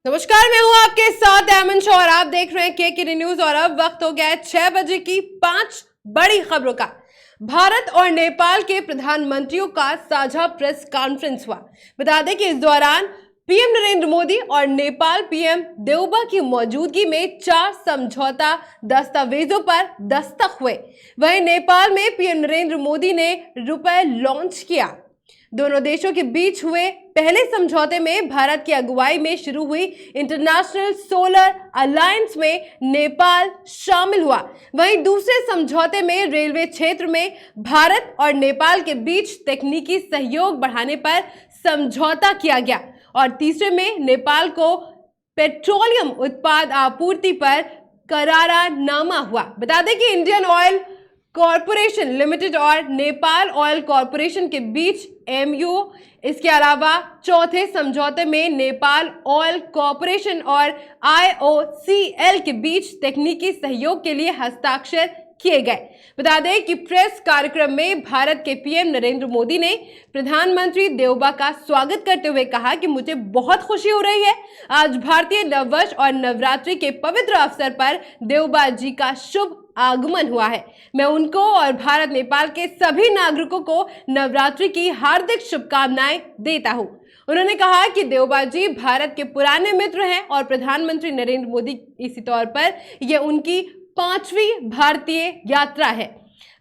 नमस्कार, मैं हूं आपके साथ एमन शाह और आप देख रहे हैं के न्यूज। और अब वक्त हो गया है 6 बजे की 5 बड़ी खबरों का। भारत और नेपाल के प्रधानमंत्रियों का साझा प्रेस कॉन्फ्रेंस हुआ। बता दें कि इस दौरान पीएम नरेंद्र मोदी और नेपाल पीएम देउबा की मौजूदगी में 4 समझौता दस्तावेजों पर दस्तखत हुए। वहीं नेपाल में पीएम नरेंद्र मोदी ने रुपए लॉन्च किया। दोनों देशों के बीच हुए पहले समझौते में भारत की अगुवाई में शुरू हुई इंटरनेशनल सोलर अलायंस में नेपाल शामिल हुआ। वहीं दूसरे समझौते में रेलवे क्षेत्र में भारत और नेपाल के बीच तकनीकी सहयोग बढ़ाने पर समझौता किया गया और तीसरे में नेपाल को पेट्रोलियम उत्पाद आपूर्ति पर करारनामा हुआ। बता दें कि इंडियन ऑयल कॉरपोरेशन लिमिटेड और नेपाल ऑयल कॉरपोरेशन के बीच एमयू, इसके अलावा चौथे समझौते में नेपाल ऑयल कॉरपोरेशन और आईओसीएल के बीच तकनीकी सहयोग के लिए हस्ताक्षर किए गए। बता दें कि प्रेस कार्यक्रम में भारत के पीएम नरेंद्र मोदी ने प्रधानमंत्री देउबा का स्वागत करते हुए कहा कि मुझे बहुत खुशी हो रही है। आज भारतीय नववर्ष और नवरात्रि के पवित्र अवसर पर देउबा जी का शुभ आगमन हुआ है। मैं उनको और भारत नेपाल के सभी नागरिकों को नवरात्रि की हार्दिक शुभकामनाएं देता हूं। उन्होंने कहा कि देउबा जी भारत के पुराने मित्र हैं और प्रधानमंत्री नरेंद्र मोदी इसी तौर पर यह उनकी 5वीं भारतीय यात्रा है।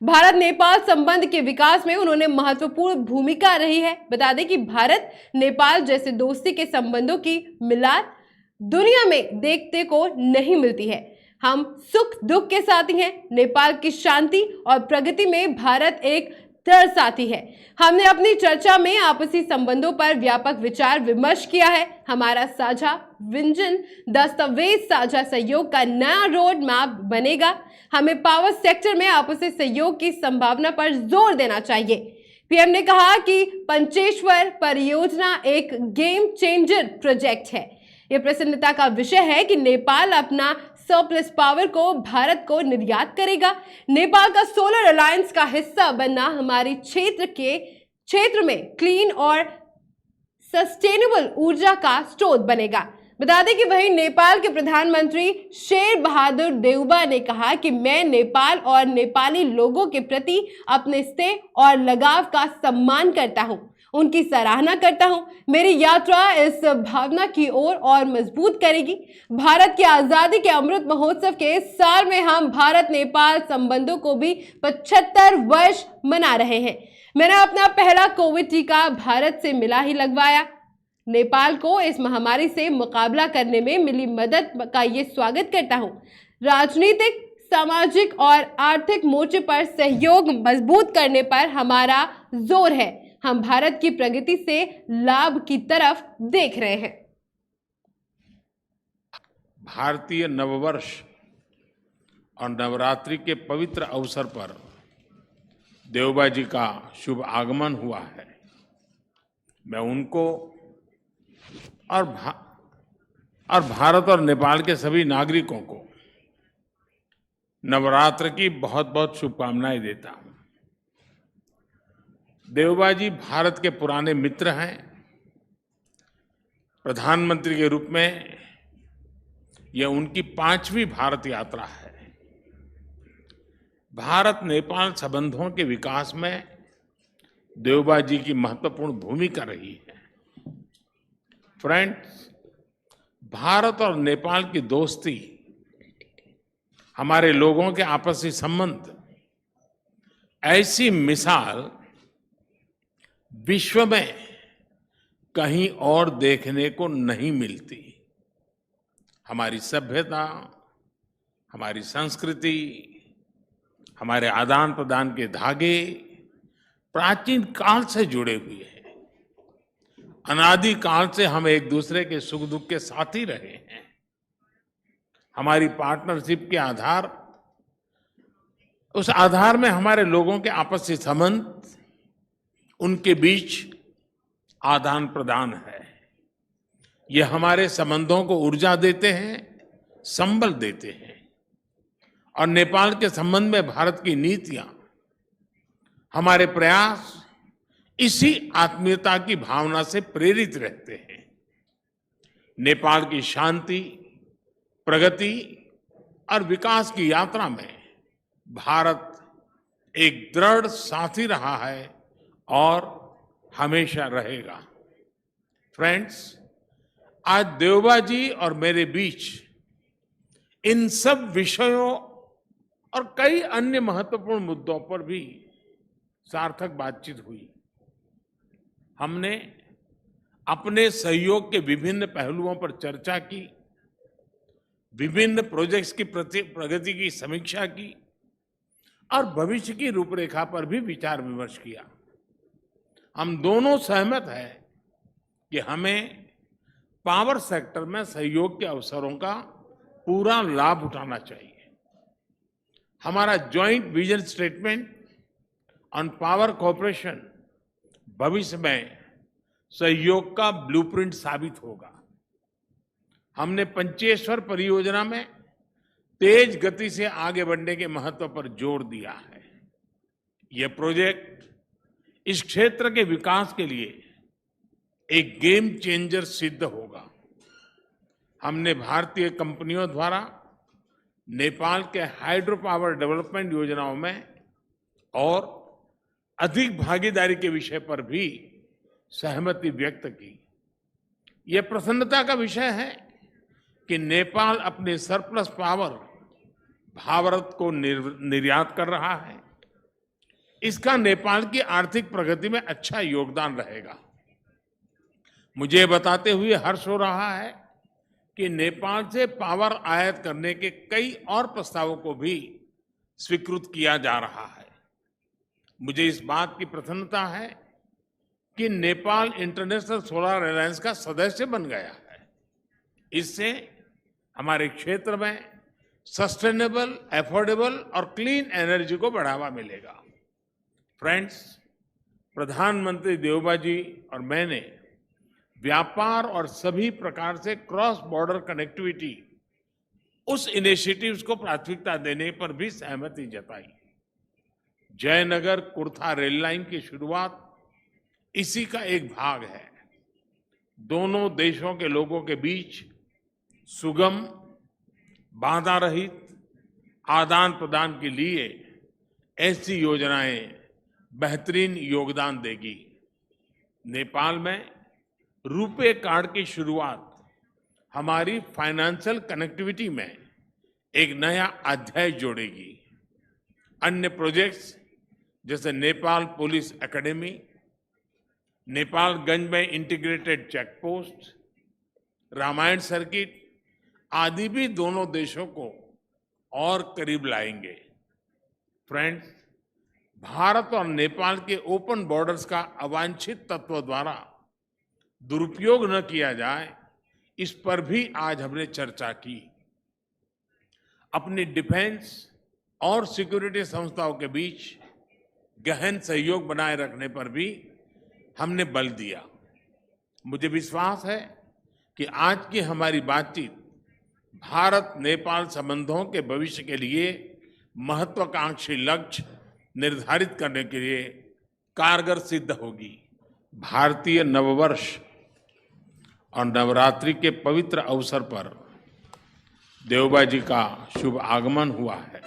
भारत नेपाल संबंध के विकास में उन्होंने महत्वपूर्ण भूमिका रही है। बता दें कि भारत नेपाल जैसे दोस्ती के संबंधों की मिलाद दुनिया में देखने को नहीं मिलती है। हम सुख दुख के साथी हैं। नेपाल की शांति और प्रगति में भारत एक दृढ़ साथी है। हमने अपनी चर्चा में आपसी संबंधों पर व्यापक विचार विमर्श किया है। हमारा साझा विजन दस्तावेज साझा सहयोग का नया रोड मैप बनेगा। हमें पावर सेक्टर में आपसी सहयोग की संभावना पर जोर देना चाहिए। पीएम ने कहा कि पंचेश्वर परियोजना एक गेम चेंजर प्रोजेक्ट है। यह प्रसन्नता का विषय है कि नेपाल अपना सरप्लस पावर को भारत को निर्यात करेगा। नेपाल का सोलर अलायंस का हिस्सा बनना हमारी क्षेत्र में क्लीन और सस्टेनेबल ऊर्जा का स्रोत बनेगा। बता दें कि वहीं नेपाल के प्रधानमंत्री शेर बहादुर देउबा ने कहा कि मैं नेपाल और नेपाली लोगों के प्रति अपने स्नेह और लगाव का सम्मान करता हूं, उनकी सराहना करता हूं। मेरी यात्रा इस भावना की ओर और मजबूत करेगी। भारत की आजादी के अमृत महोत्सव के इस साल में हम भारत नेपाल संबंधों को भी 75 वर्ष मना रहे हैं। मैंने अपना पहला कोविड टीका भारत से मिला ही लगवाया। नेपाल को इस महामारी से मुकाबला करने में मिली मदद का ये स्वागत करता हूं। राजनीतिक, सामाजिक और आर्थिक मोर्चे पर सहयोग मजबूत करने पर हमारा जोर है। हम भारत की प्रगति से लाभ की तरफ देख रहे हैं। भारतीय नववर्ष और नवरात्रि के पवित्र अवसर पर देउबा जी का शुभ आगमन हुआ है। मैं उनको और भारत और नेपाल के सभी नागरिकों को नवरात्र की बहुत बहुत शुभकामनाएं देता हूं। देउबा जी भारत के पुराने मित्र हैं। प्रधानमंत्री के रूप में यह उनकी 5वीं भारत यात्रा है। भारत नेपाल संबंधों के विकास में देउबा जी की महत्वपूर्ण भूमिका रही है। फ्रेंड्स, भारत और नेपाल की दोस्ती, हमारे लोगों के आपसी संबंध, ऐसी मिसाल विश्व में कहीं और देखने को नहीं मिलती। हमारी सभ्यता, हमारी संस्कृति, हमारे आदान प्रदान के धागे प्राचीन काल से जुड़े हुए हैं। अनादि काल से हम एक दूसरे के सुख दुख के साथी रहे हैं। हमारी पार्टनरशिप के उस आधार में हमारे लोगों के आपसी संबंध, उनके बीच आदान प्रदान है। ये हमारे संबंधों को ऊर्जा देते हैं, संबल देते हैं। और नेपाल के संबंध में भारत की नीतियां, हमारे प्रयास इसी आत्मीयता की भावना से प्रेरित रहते हैं। नेपाल की शांति, प्रगति और विकास की यात्रा में भारत एक दृढ़ साथी रहा है और हमेशा रहेगा। फ्रेंड्स, आज देवबा जी और मेरे बीच इन सब विषयों और कई अन्य महत्वपूर्ण मुद्दों पर भी सार्थक बातचीत हुई। हमने अपने सहयोग के विभिन्न पहलुओं पर चर्चा की, विभिन्न प्रोजेक्ट्स की प्रगति की समीक्षा की और भविष्य की रूपरेखा पर भी विचार विमर्श किया। हम दोनों सहमत हैं कि हमें पावर सेक्टर में सहयोग के अवसरों का पूरा लाभ उठाना चाहिए। हमारा joint vision statement on power cooperation भविष्य में सहयोग का ब्लूप्रिंट साबित होगा। हमने पंचेश्वर परियोजना में तेज गति से आगे बढ़ने के महत्व पर जोर दिया है। यह प्रोजेक्ट इस क्षेत्र के विकास के लिए एक गेम चेंजर सिद्ध होगा। हमने भारतीय कंपनियों द्वारा नेपाल के हाइड्रो पावर डेवलपमेंट योजनाओं में और अधिक भागीदारी के विषय पर भी सहमति व्यक्त की। यह प्रसन्नता का विषय है कि नेपाल अपने सरप्लस पावर भारत को निर्यात कर रहा है। इसका नेपाल की आर्थिक प्रगति में अच्छा योगदान रहेगा। मुझे बताते हुए हर्ष हो रहा है कि नेपाल से पावर आयात करने के कई और प्रस्तावों को भी स्वीकृत किया जा रहा है। मुझे इस बात की प्रसन्नता है कि नेपाल इंटरनेशनल सोलर अलायंस का सदस्य बन गया है। इससे हमारे क्षेत्र में सस्टेनेबल, अफोर्डेबल और क्लीन एनर्जी को बढ़ावा मिलेगा। फ्रेंड्स, प्रधानमंत्री देवबा जी और मैंने व्यापार और सभी प्रकार से क्रॉस बॉर्डर कनेक्टिविटी उस इनिशिएटिव्स को प्राथमिकता देने पर भी सहमति जताई। जयनगर कुर्था रेल लाइन की शुरुआत इसी का एक भाग है। दोनों देशों के लोगों के बीच सुगम, बाधा रहित आदान प्रदान के लिए ऐसी योजनाएं बेहतरीन योगदान देगी। नेपाल में रुपे कार्ड की शुरुआत हमारी फाइनेंशियल कनेक्टिविटी में एक नया अध्याय जोड़ेगी। अन्य प्रोजेक्ट्स जैसे नेपाल पुलिस एकेडमी, नेपालगंज में integrated check post, Ramayan circuit आदि भी दोनों देशों को और करीब लाएंगे। फ्रेंड्स, भारत और नेपाल के ओपन बॉर्डर्स का अवांछित तत्व द्वारा दुरुपयोग न किया जाए, इस पर भी आज हमने चर्चा की। अपनी डिफेंस और सिक्योरिटी संस्थाओं के बीच गहन सहयोग बनाए रखने पर भी हमने बल दिया। मुझे विश्वास है कि आज की हमारी बातचीत भारत नेपाल संबंधों के भविष्य के लिए महत्वाकांक्षी लक्ष्य निर्धारित करने के लिए कारगर सिद्ध होगी। भारतीय नववर्ष और नवरात्रि के पवित्र अवसर पर देवबा जी का शुभ आगमन हुआ है।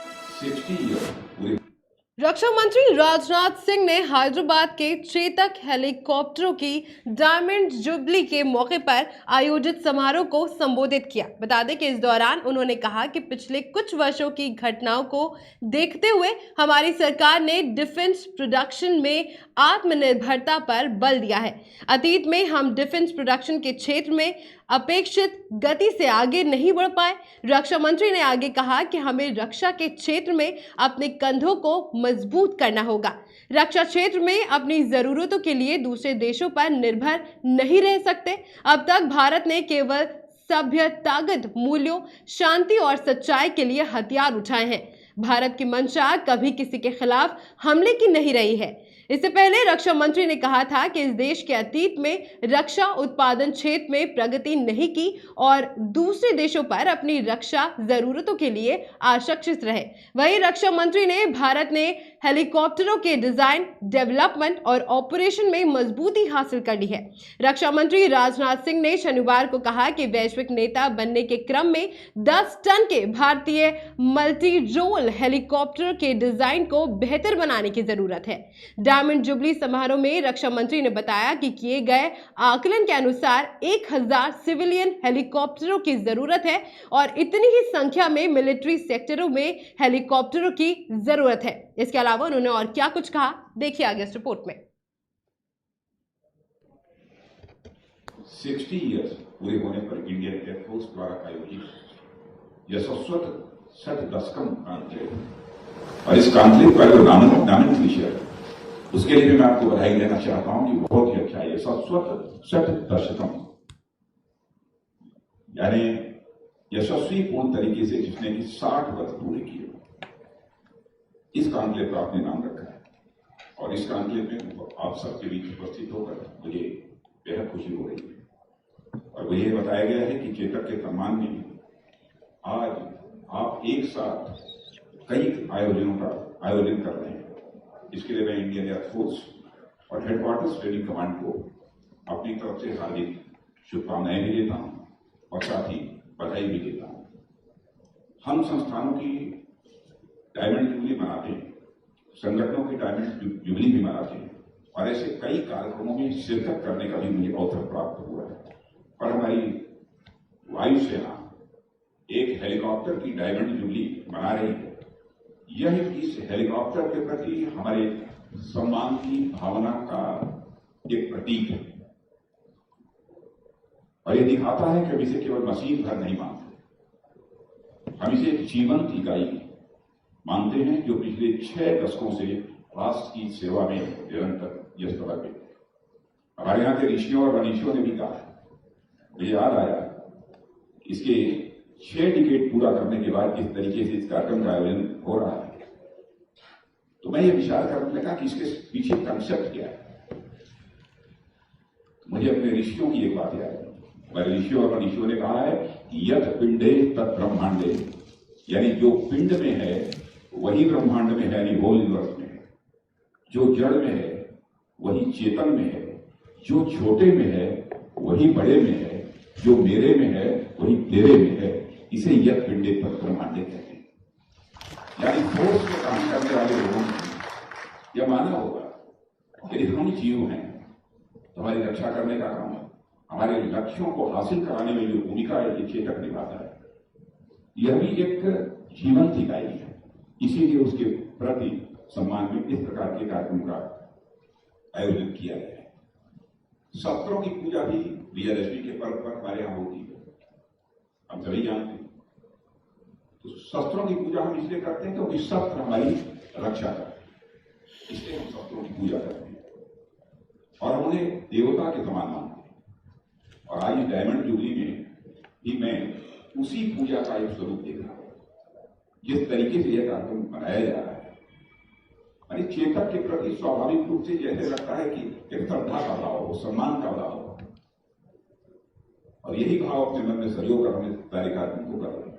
रक्षा मंत्री राजनाथ सिंह ने हैदराबाद के चेतक हेलीकॉप्टरों की डायमंड जुबली के मौके पर आयोजित समारोह को संबोधित किया। बता दें कि इस दौरान उन्होंने कहा कि पिछले कुछ वर्षों की घटनाओं को देखते हुए हमारी सरकार ने डिफेंस प्रोडक्शन में आत्मनिर्भरता पर बल दिया है। अतीत में हम डिफेंस प्रोडक्शन के क्षेत्र में अपेक्षित गति से आगे नहीं बढ़ पाए। रक्षा मंत्री ने आगे कहा कि हमें रक्षा के क्षेत्र में अपने कंधों को मजबूत करना होगा। रक्षा क्षेत्र में अपनी जरूरतों के लिए दूसरे देशों पर निर्भर नहीं रह सकते। अब तक भारत ने केवल सभ्यतागत मूल्यों, शांति और सच्चाई के लिए हथियार उठाए हैं। भारत की मंशा कभी किसी के खिलाफ हमले की नहीं रही है। इससे पहले रक्षा मंत्री ने कहा था कि इस देश के अतीत में रक्षा उत्पादन क्षेत्र में प्रगति नहीं की और दूसरे देशों पर अपनी रक्षा जरूरतों के लिए आश्रित रहे। वहीं रक्षा मंत्री ने भारत ने हेलीकॉप्टरों के डिजाइन, डेवलपमेंट और ऑपरेशन में मजबूती हासिल कर ली है। रक्षा मंत्री राजनाथ सिंह ने शनिवार को कहा कि वैश्विक नेता बनने के क्रम में 10 टन के भारतीय मल्टी रोल हेलीकॉप्टर के डिजाइन को बेहतर बनाने की जरूरत है। डायमंड जुबली समारोह में रक्षा मंत्री ने बताया कि किए गए आकलन के अनुसार 1000 सिविलियन हेलीकॉप्टरों की जरूरत है और इतनी ही संख्या में मिलिट्री सेक्टरों में हेलीकॉप्टरों की जरूरत है। इसके अलावा उन्होंने और क्या कुछ कहा, देखिए आगे इस रिपोर्ट में। 60 इयर्स पूरे होने पर इंडियन एयरफोर्स द्वारा आयोजित यशस्वत 60 कॉन्क्लेव और इस कॉन्क्लेव का जो नामन विषय है उसके लिए मैं आपको बधाई देना चाहता हूं कि बहुत ही अच्छा है। यशस्वत 60 यानी यशस्वी पूर्ण तरीके से जिसने कि 60 वर्ष पूरे किए। इस कॉन्क्लेव का आपने नाम रखा है और इस कॉन्क्लेव में आप सबके बीच उपस्थित होकर मुझे बेहद खुशी हो रही है और मुझे बताया गया है कि चेतक के सम्मान में आज आप एक साथ कई आयोजनों का आयोजन कर रहे हैं। इसके लिए मैं इंडियन एयरफोर्स और हेडक्वार्टर्स ट्रेनिंग कमांड को अपनी तरफ से हार्दिक शुभकामनाएं भी देता हूं और साथ ही बधाई भी देता हूं। हम संस्थानों की डायमंड जुबली मनाते हैं, संगठनों की डायमंड जुबली भी मनाते हैं और ऐसे कई कार्यक्रमों में शिरकत करने का भी मुझे अवसर प्राप्त हुआ है। और हमारी वायुसेना एक हेलीकॉप्टर की डायमंड जुबली मना रही है। यह इस हेलीकॉप्टर के प्रति हमारे सम्मान की भावना का एक प्रतीक है और यह दिखाता है कि हम इसे केवल मशीन भर नहीं मानते, हम इसे एक जीवंत इकाई मानते हैं जो पिछले 6 दशकों से राष्ट्र की सेवा में निरंतर यशस्वी है। हमारे यहाँ के ऋषियों और मनीषियों ने भी कहा है, मुझे याद आया इसके 6 डिकेड पूरा करने के बाद किस तरीके से इस कार्यक्रम का आयोजन हो रहा है तो मैं ये विचार करने लगा कि इसके पीछे कंसेप्ट क्या है। मुझे अपने ऋषियों की एक बात याद है। हमारे ऋषियों और मनीषियों ने कहा है कि यत पिंडे तत् ब्रह्मांडे, यानी जो पिंड में है वही ब्रह्मांड में है, यानी होल यूनिवर्स में है। जो जड़ में है वही चेतन में है, जो छोटे में है वही बड़े में है, जो मेरे में है वही तेरे में है। इसे यत पिंडे तत् ब्रह्मांडे कहते हैं। यानी फोर्स में काम करने वाले लोगों ने यह माना होगा कि हम जीव हैं तो हमारी रक्षा करने का काम है, हमारे लक्ष्यों को हासिल कराने में जो भूमिका है ये चेतक निभाता है। यह भी एक जीवंत इकाई है, इसीलिए उसके प्रति सम्मान में इस प्रकार के कार्यक्रम का आयोजन किया गया है। शस्त्रों की पूजा भी विजयदशमी के पर्व पर हमारे यहां होती है, हम सभी जानते हैं। तो शस्त्रों की पूजा हम इसलिए करते हैं क्योंकि शस्त्र हमारी रक्षा करते हैं, इसलिए हम शस्त्रों की पूजा करते हैं और हम उन्हें देवता के समान मानते हैं। और आज इस डायमंड जुबली में भी मैं उसी पूजा का एक स्वरूप देख रहा हूं। जिस तरीके से यह कार्यक्रम मनाया जा रहा है, यानी चेतक के प्रति स्वाभाविक रूप से जैसे लगता है कि एक श्रद्धा का भाव हो, सम्मान का भाव हो, और यही भाव अपने मन में सहयोग कर हमें सारे कार्यक्रम को कर रहे हैं।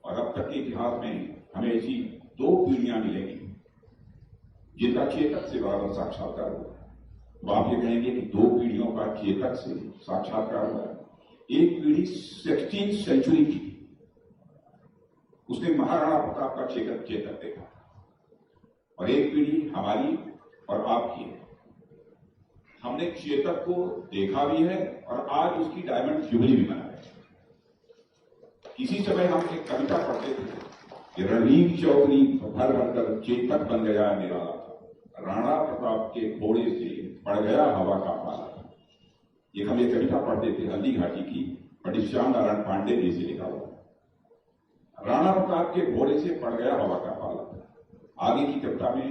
और अब तक के इतिहास में हमें ऐसी 2 पीढ़ियां मिलेंगी जिनका चेतक से बराबर साक्षात्कार हुआ। तो आप ये कहेंगे कि 2 पीढ़ियों का चेतक से साक्षात्कार हुआ। एक पीढ़ी 16th सेंचुरी की, उसने महाराणा प्रताप का चेतक देखा और एक पीढ़ी हमारी और आपकी है। हमने चेतक को देखा भी है और आज उसकी डायमंड जुबली भी मना है। इसी समय हम एक कविता पढ़ते थे कि रणवीर चौधरी भर भर कर चेतक बन गया निराला था, राणा प्रताप के घोड़े से पड़ गया हवा का पाला। ये हम एक कविता पढ़ते थे हल्दी घाटी की, पंडित श्याम नारायण पांडे जी से लिखा हुआ। राणा प्रताप के घोड़े से पड़ गया हवा का पाला। आगे की कविता में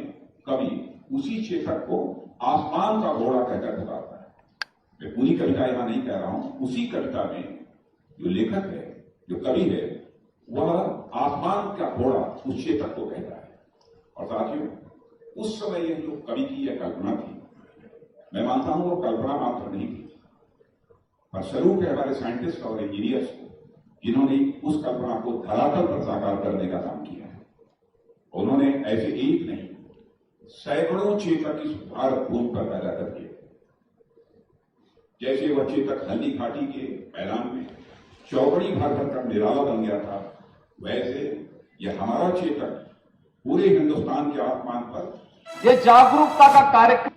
कवि उसी चेतक को आसमान का घोड़ा कहकर पुकारता है। मैं पूरी कविता यहां नहीं कह रहा हूं, उसी कविता में जो लेखक है, जो कवि है, वह आसमान का घोड़ा उस चेतक को कहता है। और साथियों, उस समय यह जो कवि की यह कल्पना थी, मैं मानता हूं वो कल्पना मात्र नहीं थी, पर स्वरूप है हमारे साइंटिस्ट और इंजीनियर्स को, जिन्होंने उस कल्पना को धरातल पर साकार करने का काम किया है। उन्होंने ऐसे एक नहीं सैकड़ों चेतक इस भारत भूमि पर पैदा करके, जैसे वह चेतक हल्दी घाटी के मैदान में चौकड़ी भर भर कर निराला बन गया था, वैसे यह हमारा चेतक पूरे हिंदुस्तान के आसमान पर ये जागरूकता का कार्यक्रम।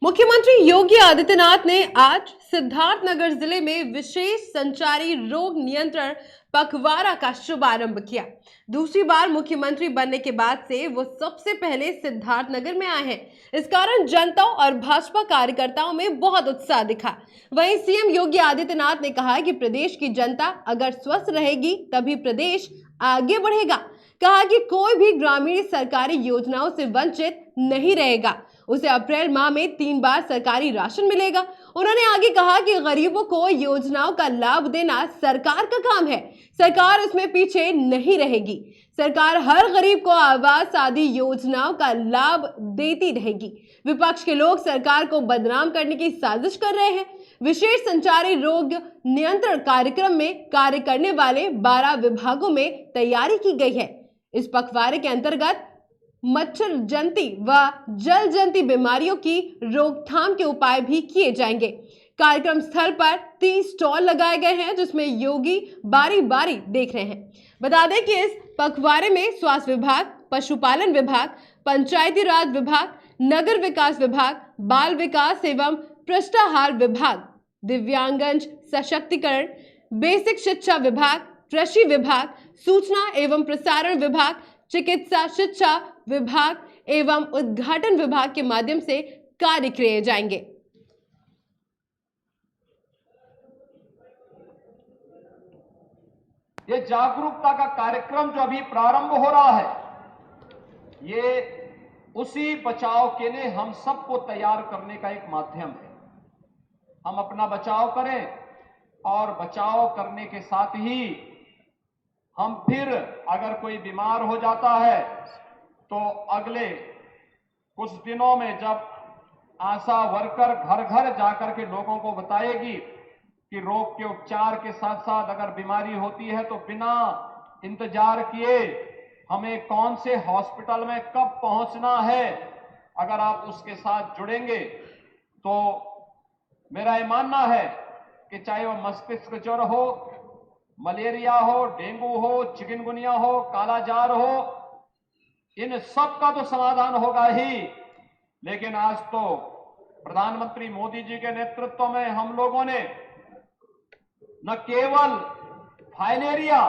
मुख्यमंत्री योगी आदित्यनाथ ने आज सिद्धार्थनगर जिले में विशेष संचारी रोग नियंत्रण पखवाड़ा का शुभारंभ किया। दूसरी बार मुख्यमंत्री बनने के बाद से वो सबसे पहले सिद्धार्थनगर में आए हैं। इस कारण जनता और भाजपा कार्यकर्ताओं में बहुत उत्साह दिखा। वहीं सीएम योगी आदित्यनाथ ने कहा कि प्रदेश की जनता अगर स्वस्थ रहेगी तभी प्रदेश आगे बढ़ेगा। कहा कि कोई भी ग्रामीण सरकारी योजनाओं से वंचित नहीं रहेगा, उसे अप्रैल माह में 3 बार सरकारी राशन मिलेगा। उन्होंने आगे कहा कि गरीबों को योजनाओं का लाभ देना सरकार का काम है, सरकार इसमें पीछे नहीं रहेगी। सरकार हर गरीब को आवास आदि योजनाओं का लाभ देती रहेगी। विपक्ष के लोग सरकार को बदनाम करने की साजिश कर रहे हैं। विशेष संचारी रोग नियंत्रण कार्यक्रम में कार्य करने वाले 12 विभागों में तैयारी की गई है। इस पखवाड़े के अंतर्गत मच्छर जंती व जल जंती बीमारियों की रोकथाम के उपाय भी किए जाएंगे। कार्यक्रम स्थल पर 30 स्टॉल लगाए गए हैं, जिसमें योगी बारी बारी देख रहे हैं। बता दें कि इस पखवाड़े में स्वास्थ्य विभाग, पशुपालन विभाग, पंचायती राज विभाग, नगर विकास विभाग, बाल विकास एवं पृष्ठाहार विभाग, दिव्यांगजन सशक्तिकरण, बेसिक शिक्षा विभाग, कृषि विभाग, सूचना एवं प्रसारण विभाग, चिकित्सा शिक्षा विभाग एवं उद्घाटन विभाग के माध्यम से कार्य किए जाएंगे। ये जागरूकता का कार्यक्रम जो अभी प्रारंभ हो रहा है, ये उसी बचाव के लिए हम सबको तैयार करने का एक माध्यम है। हम अपना बचाव करें और बचाव करने के साथ ही हम फिर अगर कोई बीमार हो जाता है तो अगले कुछ दिनों में जब आशा वर्कर घर घर जाकर के लोगों को बताएगी कि रोग के उपचार के साथ साथ अगर बीमारी होती है तो बिना इंतजार किए हमें कौन से हॉस्पिटल में कब पहुंचना है, अगर आप उसके साथ जुड़ेंगे तो मेरा ये मानना है कि चाहे वह मस्तिष्क ज्वर हो, मलेरिया हो, डेंगू हो, चिकनगुनिया हो, कालाजार हो, इन सब का तो समाधान होगा ही। लेकिन आज तो प्रधानमंत्री मोदी जी के नेतृत्व में हम लोगों ने न केवल फाइलेरिया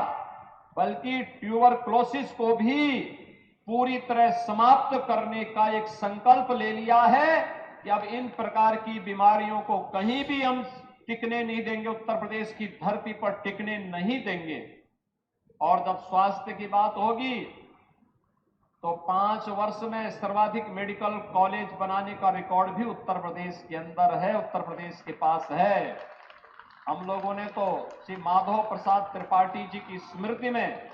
बल्कि ट्यूबरक्लोसिस को भी पूरी तरह समाप्त करने का एक संकल्प ले लिया है कि अब इन प्रकार की बीमारियों को कहीं भी हम टिकने नहीं देंगे, उत्तर प्रदेश की धरती पर टिकने नहीं देंगे। और जब स्वास्थ्य की बात होगी तो 5 वर्ष में सर्वाधिक मेडिकल कॉलेज बनाने का रिकॉर्ड भी उत्तर प्रदेश के अंदर है, उत्तर प्रदेश के पास है। हम लोगों ने तो श्री माधव प्रसाद त्रिपाठी जी की स्मृति में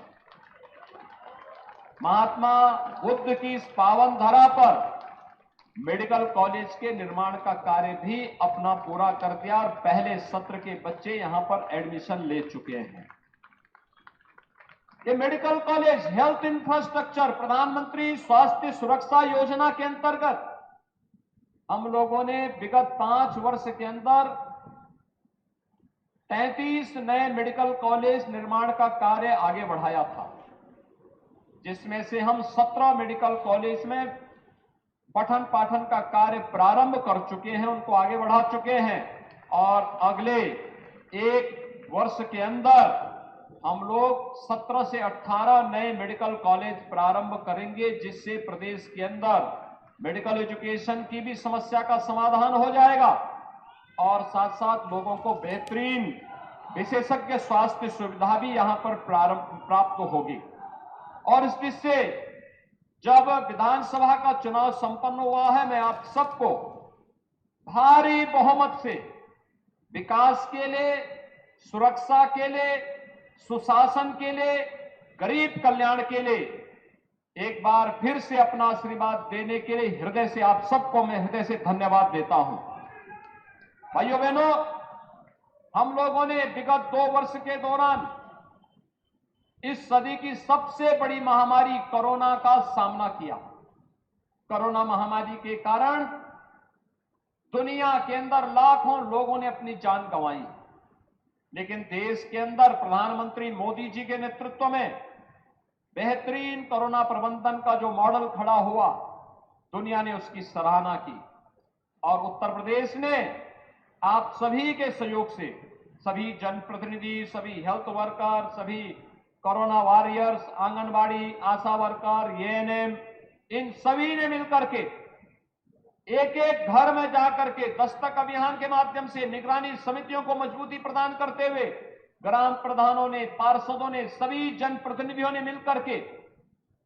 महात्मा बुद्ध की इस पावन धरा पर मेडिकल कॉलेज के निर्माण का कार्य भी अपना पूरा कर दिया और पहले सत्र के बच्चे यहां पर एडमिशन ले चुके हैं। ये मेडिकल कॉलेज हेल्थ इंफ्रास्ट्रक्चर प्रधानमंत्री स्वास्थ्य सुरक्षा योजना के अंतर्गत हम लोगों ने विगत 5 वर्ष के अंदर 33 नए मेडिकल कॉलेज निर्माण का कार्य आगे बढ़ाया था, जिसमें से हम 17 मेडिकल कॉलेज में पठन पाठन का कार्य प्रारंभ कर चुके हैं, उनको आगे बढ़ा चुके हैं और अगले 1 वर्ष के अंदर हम लोग 17 से 18 नए मेडिकल कॉलेज प्रारंभ करेंगे, जिससे प्रदेश के अंदर मेडिकल एजुकेशन की भी समस्या का समाधान हो जाएगा और साथ साथ लोगों को बेहतरीन विशेषज्ञ स्वास्थ्य सुविधा भी यहां पर प्राप्त होगी। और इस दृष्टि से जब विधानसभा का चुनाव संपन्न हुआ है, मैं आप सबको भारी बहुमत से विकास के लिए, सुरक्षा के लिए, सुशासन के लिए, गरीब कल्याण के लिए एक बार फिर से अपना आशीर्वाद देने के लिए हृदय से आप सबको मैं हृदय से धन्यवाद देता हूं। भाइयों बहनों, हम लोगों ने विगत 2 वर्ष के दौरान इस सदी की सबसे बड़ी महामारी कोरोना का सामना किया। कोरोना महामारी के कारण दुनिया के अंदर लाखों लोगों ने अपनी जान गंवाई, लेकिन देश के अंदर प्रधानमंत्री मोदी जी के नेतृत्व में बेहतरीन कोरोना प्रबंधन का जो मॉडल खड़ा हुआ, दुनिया ने उसकी सराहना की। और उत्तर प्रदेश ने आप सभी के सहयोग से, सभी जनप्रतिनिधि, सभी हेल्थ वर्कर, सभी कोरोना वॉरियर्स, आंगनबाड़ी, आशा वर्कर, एएनएम, इन सभी ने मिलकर के एक एक घर में जाकर के दस्तक अभियान के माध्यम से निगरानी समितियों को मजबूती प्रदान करते हुए ग्राम प्रधानों ने, पार्षदों ने, सभी जनप्रतिनिधियों ने मिलकर के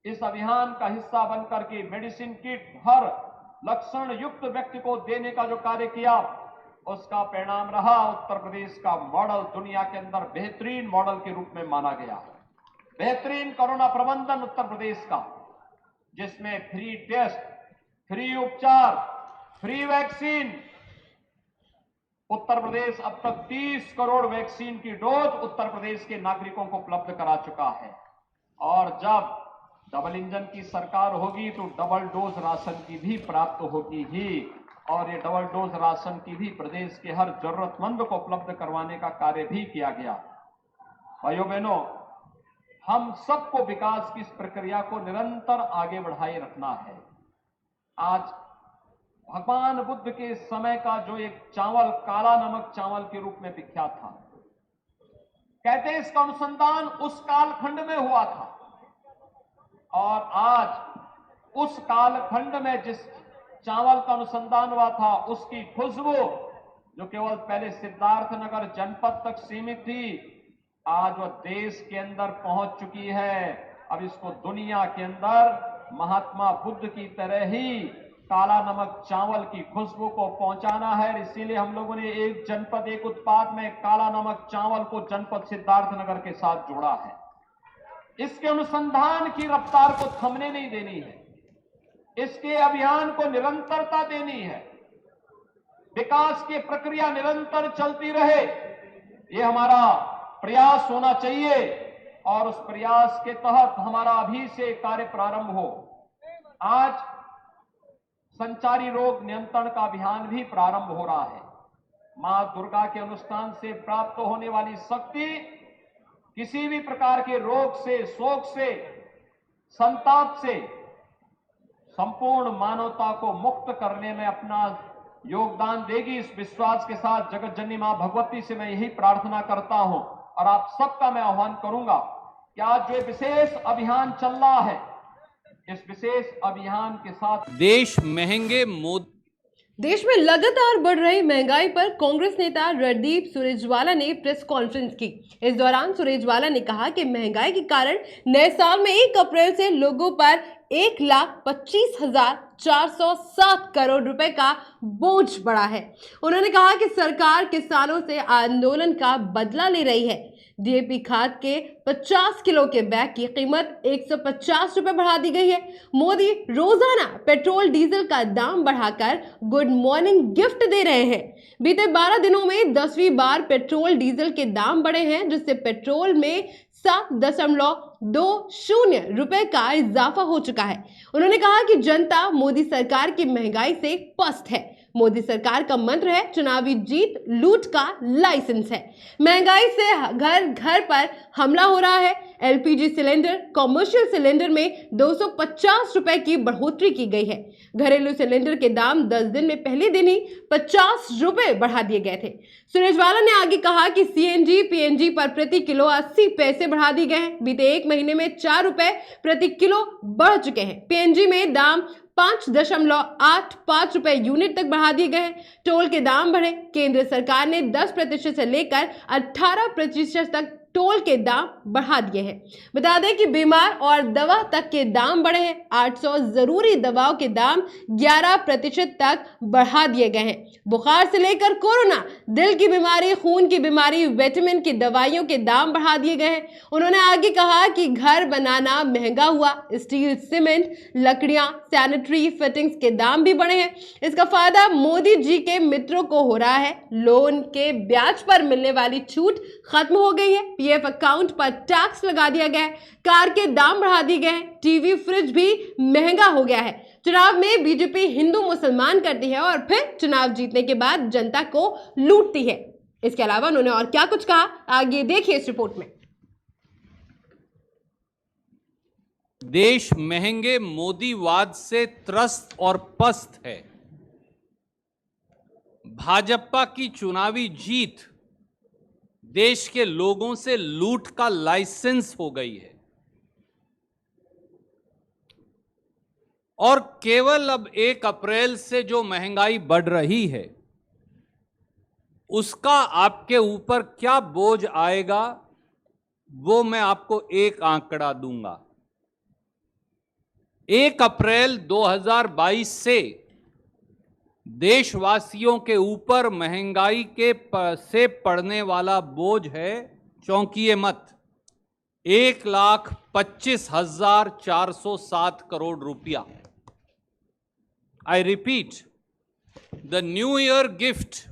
इस अभियान का हिस्सा बनकर के मेडिसिन किट हर लक्षण युक्त व्यक्ति को देने का जो कार्य किया, उसका परिणाम रहा उत्तर प्रदेश का मॉडल दुनिया के अंदर बेहतरीन मॉडल के रूप में माना गया। बेहतरीन कोरोना प्रबंधन उत्तर प्रदेश का, जिसमें फ्री टेस्ट, फ्री उपचार, फ्री वैक्सीन, उत्तर प्रदेश अब तक 30 करोड़ वैक्सीन की डोज उत्तर प्रदेश के नागरिकों को उपलब्ध करा चुका है। और जब डबल इंजन की सरकार होगी तो डबल डोज राशन की भी प्राप्त होगी ही, और ये डबल डोज राशन की भी प्रदेश के हर जरूरतमंद को उपलब्ध करवाने का कार्य भी किया गया। भाइयों बहनों, हम सबको विकास की इस प्रक्रिया को निरंतर आगे बढ़ाए रखना है। आज भगवान बुद्ध के समय का जो एक चावल काला नमक चावल के रूप में विख्यात था, कहते हैं इसका अनुसंधान उस कालखंड में हुआ था, और आज उस कालखंड में जिस चावल का अनुसंधान हुआ था उसकी खुशबू जो केवल पहले सिद्धार्थनगर जनपद तक सीमित थी, आज वह देश के अंदर पहुंच चुकी है। अब इसको दुनिया के अंदर महात्मा बुद्ध की तरह ही काला नमक चावल की खुशबू को पहुंचाना है। इसीलिए हम लोगों ने एक जनपद एक उत्पाद में काला नमक चावल को जनपद सिद्धार्थनगर के साथ जोड़ा है। इसके अनुसंधान की रफ्तार को थमने नहीं देनी है, इसके अभियान को निरंतरता देनी है, विकास की प्रक्रिया निरंतर चलती रहे, ये हमारा प्रयास होना चाहिए। और उस प्रयास के तहत हमारा अभी से कार्य प्रारंभ हो। आज संचारी रोग नियंत्रण का अभियान भी प्रारंभ हो रहा है। मां दुर्गा के अनुष्ठान से प्राप्त होने वाली शक्ति किसी भी प्रकार के रोग से, शोक से, संताप से संपूर्ण मानवता को मुक्त करने में अपना योगदान देगी। इस विश्वास के साथ जगत जननी मां भगवती से मैं यही प्रार्थना करता हूं, और आप सबका मैं आह्वान करूंगा कि आज जो विशेष अभियान चल रहा है, इस विशेष अभियान के साथ देश महंगे देश में लगातार बढ़ रही महंगाई पर कांग्रेस नेता रणदीप सुरजेवाला ने प्रेस कॉन्फ्रेंस की। इस दौरान सुरजेवाला ने कहा कि महंगाई के कारण नए साल में 1 अप्रैल से लोगों पर 1,25,407 करोड़ रुपए का बोझ बढ़ा है। उन्होंने कहा कि सरकार किसानों से आंदोलन का बदला ले रही है। डीएपी खाद के 50 किलो के बैग की कीमत 150 रुपए बढ़ा दी गई है। मोदी रोजाना पेट्रोल डीजल का दाम बढ़ाकर गुड मॉर्निंग गिफ्ट दे रहे हैं। बीते 12 दिनों में 10वीं बार पेट्रोल डीजल के दाम बढ़े हैं, जिससे पेट्रोल में 7.20 रुपए का इजाफा हो चुका है। उन्होंने कहा कि जनता मोदी सरकार की महंगाई से पस्त है। मोदी सरकार का मंत्र है चुनावी जीत लूट का लाइसेंस है। महंगाई से घर घर पर हमला हो रहा है। एलपीजी सिलेंडर, कमर्शियल सिलेंडर में 250 रुपए की बढ़ोतरी की गई है। घरेलू सिलेंडर के दाम 10 दिन में पहले दिन ही 50 रुपए बढ़ा दिए गए थे। सुरजेवाला ने आगे कहा कि सीएनजी, पीएनजी पर प्रति किलो 80 पैसे बढ़ा दिए गए हैं। बीते 1 महीने में 4 रुपए प्रति किलो बढ़ चुके हैं। पीएनजी में दाम 5.85 रुपए यूनिट तक बढ़ा दिए गए हैं। टोल के दाम बढ़े। केंद्र सरकार ने 10% से लेकर 18% तक टोल के दाम बढ़ा दिए हैं। बता दें कि बीमार और दवा तक के दाम बढ़े हैं। 800 जरूरी दवाओं के दाम 11% तक बढ़ा दिए गए हैं। बुखार से लेकर कोरोना, दिल की बीमारी, खून की बीमारी, विटामिन की दवाइयों के दाम बढ़ा दिए गए हैं। उन्होंने आगे कहा कि घर बनाना महंगा हुआ। स्टील, सीमेंट, लकड़ियां, सैनिटरी फिटिंग्स के दाम भी बढ़े हैं। इसका फायदा मोदी जी के मित्रों को हो रहा है। लोन के ब्याज पर मिलने वाली छूट खत्म हो गई है। पीएफ अकाउंट पर टैक्स लगा दिया गया है। कार के दाम बढ़ा दिए गए हैं। टीवी, फ्रिज भी महंगा हो गया है। चुनाव में बीजेपी हिंदू मुसलमान करती है और फिर चुनाव जीतने के बाद जनता को लूटती है। इसके अलावा उन्होंने और क्या कुछ कहा, आगे देखिए इस रिपोर्ट में। देश महंगे मोदीवाद से त्रस्त और पस्त है। भाजपा की चुनावी जीत देश के लोगों से लूट का लाइसेंस हो गई है और केवल अब 1 अप्रैल से जो महंगाई बढ़ रही है उसका आपके ऊपर क्या बोझ आएगा वो मैं आपको एक आंकड़ा दूंगा। 1 अप्रैल 2022 से देशवासियों के ऊपर महंगाई से पड़ने वाला बोझ है, चौंकिए मत, 1,25,407 करोड़ रुपया। I repeat, the new year gift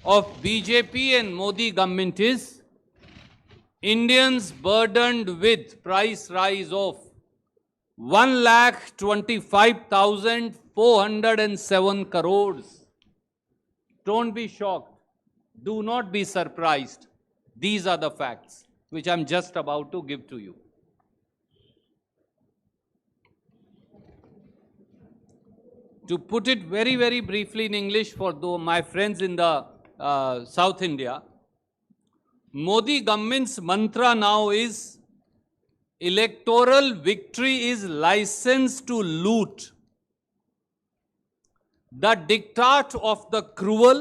of BJP and Modi government is Indians burdened with price rise of 1,25,407 crores. Don't be shocked. Do not be surprised. These are the facts which I'm just about to give to you. To put it very, very briefly in English for my friends in the South India, Modi government's mantra now is electoral victory is license to loot. The diktat of the cruel,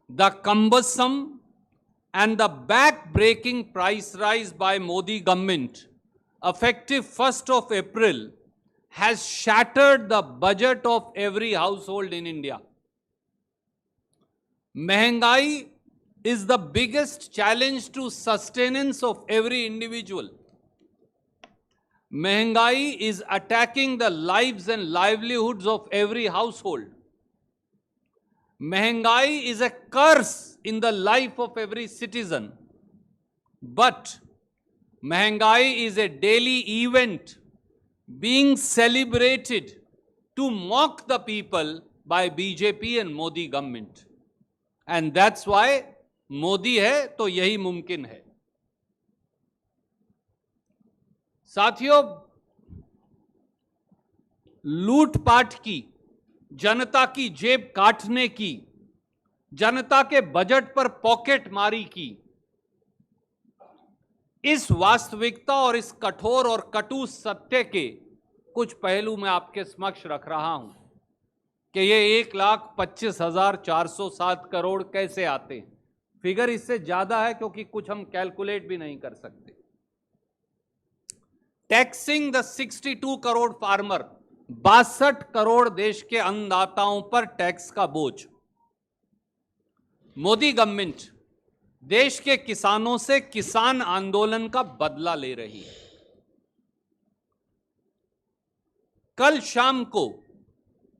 the cumbersome and the back-breaking price rise by Modi government effective 1st of April has shattered the budget of every household in India. Mehengai is the biggest challenge to sustenance of every individual. Mehengai is attacking the lives and livelihoods of every household. Mehengai is a curse in the life of every citizen. But Mehengai is a daily event being celebrated to mock the people by BJP and Modi government. And that's why Modi है तो यही मुमकिन है। साथियों, लूटपाट की, जनता की जेब काटने की, जनता के बजट पर पॉकेट मारी की, इस वास्तविकता और इस कठोर और कटु सत्य के कुछ पहलू मैं आपके समक्ष रख रहा हूं कि ये 1,25,407 करोड़ कैसे आते हैं। फिगर इससे ज्यादा है क्योंकि कुछ हम कैलकुलेट भी नहीं कर सकते। Taxing the 62 crore farmer, 62 crore देश के अन्नदाताओं पर टैक्स का बोझ। मोदी गवर्नमेंट देश के किसानों से किसान आंदोलन का बदला ले रही है। कल शाम को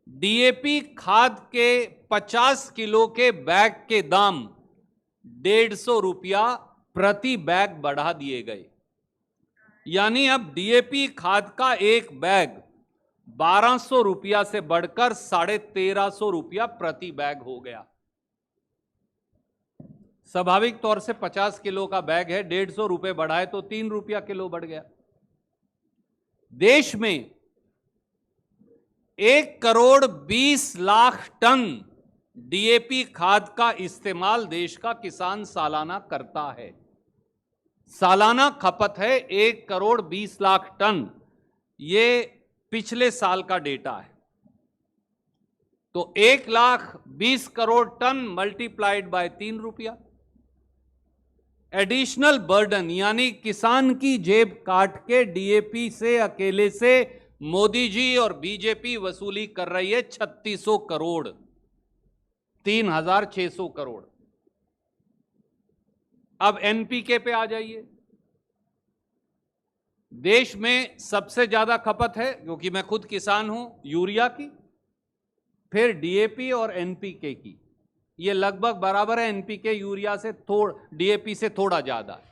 डीएपी खाद के 50 किलो के बैग के दाम 150 रुपया प्रति बैग बढ़ा दिए गए। यानी अब डीएपी खाद का एक बैग 1200 रुपया से बढ़कर 1350 रुपया प्रति बैग हो गया। स्वाभाविक तौर से 50 किलो का बैग है, 150 रुपये बढ़ाए तो 3 रुपया किलो बढ़ गया। देश में 1,20,00,000 टन डीएपी खाद का इस्तेमाल देश का किसान सालाना करता है। सालाना खपत है 1,20,00,000 टन। ये पिछले साल का डेटा है। तो 1,20 करोड़ टन मल्टीप्लाइड बाय 3 रुपया। एडिशनल बर्डन यानी किसान की जेब काट के डीएपी से अकेले से मोदी जी और बीजेपी वसूली कर रही है 3600 करोड़, 3,600 करोड़। अब एनपीके पे आ जाइए। देश में सबसे ज्यादा खपत है, क्योंकि मैं खुद किसान हूं, यूरिया की, फिर डीएपी और एनपीके की। ये लगभग बराबर है, एनपीके यूरिया से डीएपी से थोड़ा ज्यादा है।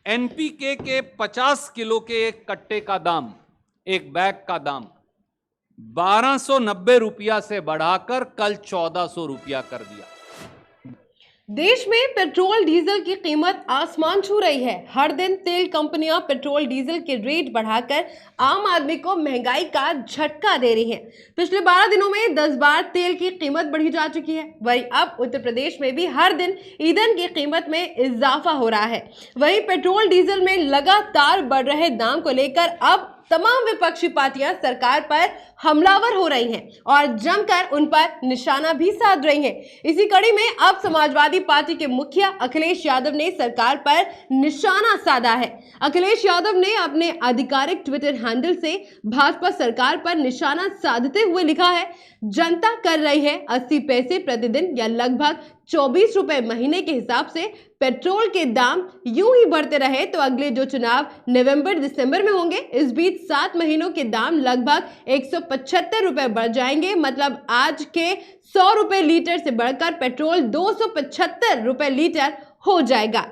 एनपीके के 50 किलो के एक कट्टे का दाम, एक बैग का दाम 1290 रुपया से बढ़ाकर कल 1400 रुपया कर दिया। देश में पेट्रोल डीजल की कीमत आसमान छू रही है। हर दिन तेल कंपनियां पेट्रोल डीजल के रेट बढ़ाकर आम आदमी को महंगाई का झटका दे रही हैं। पिछले 12 दिनों में 10 बार तेल की कीमत बढ़ी जा चुकी है। वहीं अब उत्तर प्रदेश में भी हर दिन ईंधन की कीमत में इजाफा हो रहा है। वहीं पेट्रोल डीजल में लगातार बढ़ रहे दाम को लेकर अब तमाम विपक्षी पार्टियां सरकार पर हमलावर हो रही हैं और जमकर उन पर निशाना भी साध रही हैं। इसी कड़ी में अब समाजवादी पार्टी के मुखिया अखिलेश यादव ने सरकार पर निशाना साधा है। अखिलेश यादव ने अपने आधिकारिक ट्विटर हैंडल से भाजपा सरकार पर निशाना साधते हुए लिखा है, जनता कर रही है 80 पैसे प्रतिदिन या लगभग 24 रुपए महीने के हिसाब से पेट्रोल के दाम यूं ही बढ़ते रहे तो अगले जो चुनाव नवंबर दिसंबर में होंगे, इस बीच 7 महीनों के दाम लगभग 175 रुपए बढ़ जाएंगे। मतलब आज के 100 रुपए लीटर से बढ़कर पेट्रोल 275 रुपए लीटर हो जाएगा।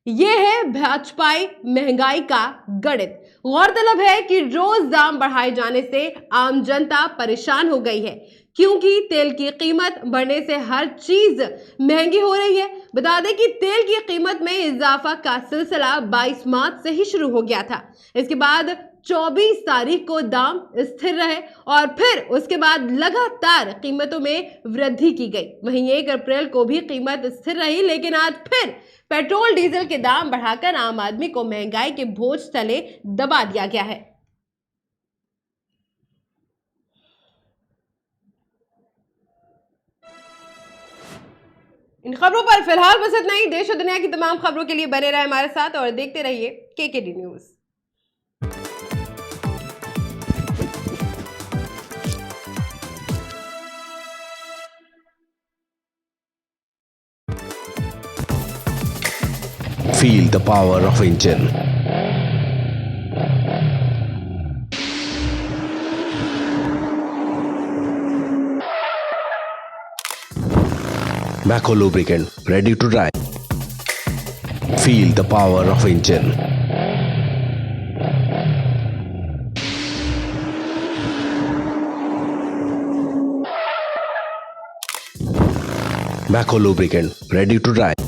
यह है भाजपाई महंगाई का गणित। गौरतलब है कि रोज दाम बढ़ाए जाने से आम जनता परेशान हो गई है, क्योंकि तेल की कीमत बढ़ने से हर चीज महंगी हो रही है। बता दें कि तेल की कीमत में इजाफा का सिलसिला 22 मार्च से ही शुरू हो गया था। इसके बाद 24 तारीख को दाम स्थिर रहे और फिर उसके बाद लगातार कीमतों में वृद्धि की गई। वहीं 1 अप्रैल को भी कीमत स्थिर रही, लेकिन आज फिर पेट्रोल डीजल के दाम बढ़ाकर आम आदमी को महंगाई के बोझ तले दबा दिया गया है। इन खबरों पर फिलहाल बस इतना ही। देश और दुनिया की तमाम खबरों के लिए बने रहे हमारे साथ और देखते रहिए KKD news. Feel the power of engine. Macco lubricant, ready to drive. Feel the power of engine. Macco lubricant, ready to drive.